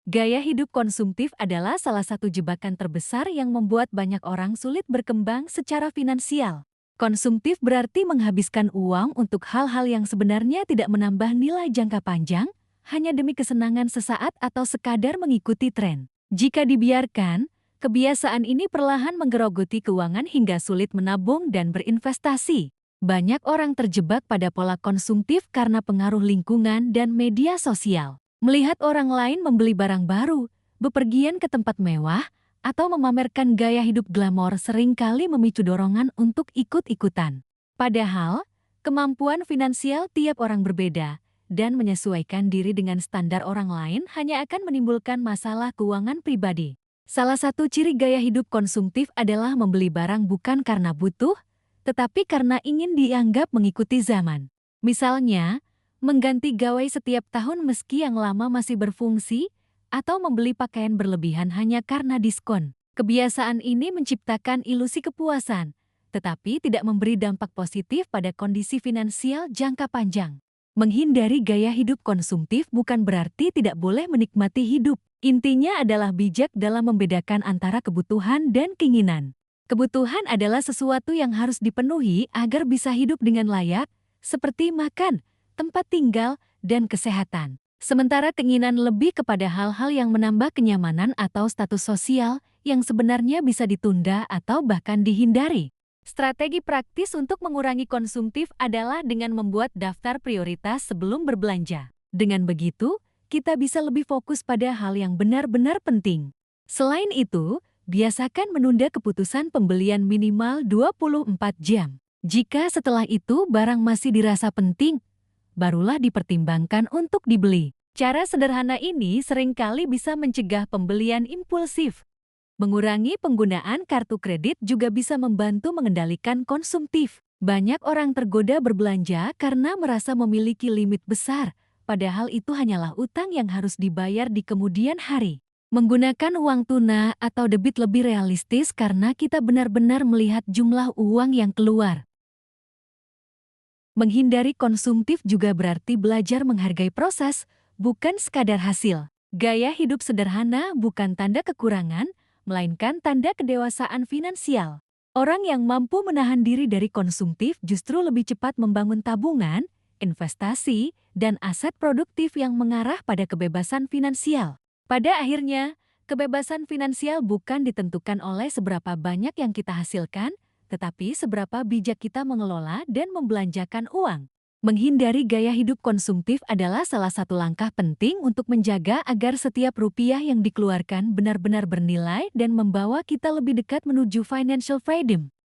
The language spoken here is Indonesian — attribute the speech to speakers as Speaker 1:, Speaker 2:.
Speaker 1: Gaya hidup konsumtif adalah salah satu jebakan terbesar yang membuat banyak orang sulit berkembang secara finansial. Konsumtif berarti menghabiskan uang untuk hal-hal yang sebenarnya tidak menambah nilai jangka panjang, hanya demi kesenangan sesaat atau sekadar mengikuti tren. Jika dibiarkan, kebiasaan ini perlahan menggerogoti keuangan hingga sulit menabung dan berinvestasi. Banyak orang terjebak pada pola konsumtif karena pengaruh lingkungan dan media sosial. Melihat orang lain membeli barang baru, bepergian ke tempat mewah, atau memamerkan gaya hidup glamor seringkali memicu dorongan untuk ikut-ikutan. Padahal, kemampuan finansial tiap orang berbeda, dan menyesuaikan diri dengan standar orang lain hanya akan menimbulkan masalah keuangan pribadi. Salah satu ciri gaya hidup konsumtif adalah membeli barang bukan karena butuh, tetapi karena ingin dianggap mengikuti zaman. Misalnya, mengganti gawai setiap tahun meski yang lama masih berfungsi, atau membeli pakaian berlebihan hanya karena diskon. Kebiasaan ini menciptakan ilusi kepuasan, tetapi tidak memberi dampak positif pada kondisi finansial jangka panjang. Menghindari gaya hidup konsumtif bukan berarti tidak boleh menikmati hidup. Intinya adalah bijak dalam membedakan antara kebutuhan dan keinginan. Kebutuhan adalah sesuatu yang harus dipenuhi agar bisa hidup dengan layak, seperti makan, tempat tinggal, dan kesehatan. Sementara keinginan lebih kepada hal-hal yang menambah kenyamanan atau status sosial yang sebenarnya bisa ditunda atau bahkan dihindari. Strategi praktis untuk mengurangi konsumtif adalah dengan membuat daftar prioritas sebelum berbelanja. Dengan begitu, kita bisa lebih fokus pada hal yang benar-benar penting. Selain itu, biasakan menunda keputusan pembelian minimal 24 jam. Jika setelah itu barang masih dirasa penting, barulah dipertimbangkan untuk dibeli. Cara sederhana ini seringkali bisa mencegah pembelian impulsif. Mengurangi penggunaan kartu kredit juga bisa membantu mengendalikan konsumtif. Banyak orang tergoda berbelanja karena merasa memiliki limit besar, padahal itu hanyalah utang yang harus dibayar di kemudian hari. Menggunakan uang tunai atau debit lebih realistis karena kita benar-benar melihat jumlah uang yang keluar. Menghindari konsumtif juga berarti belajar menghargai proses, bukan sekadar hasil. Gaya hidup sederhana bukan tanda kekurangan, melainkan tanda kedewasaan finansial. Orang yang mampu menahan diri dari konsumtif justru lebih cepat membangun tabungan, investasi, dan aset produktif yang mengarah pada kebebasan finansial. Pada akhirnya, kebebasan finansial bukan ditentukan oleh seberapa banyak yang kita hasilkan, tetapi seberapa bijak kita mengelola dan membelanjakan uang. Menghindari gaya hidup konsumtif adalah salah satu langkah penting untuk menjaga agar setiap rupiah yang dikeluarkan benar-benar bernilai dan membawa kita lebih dekat menuju financial freedom.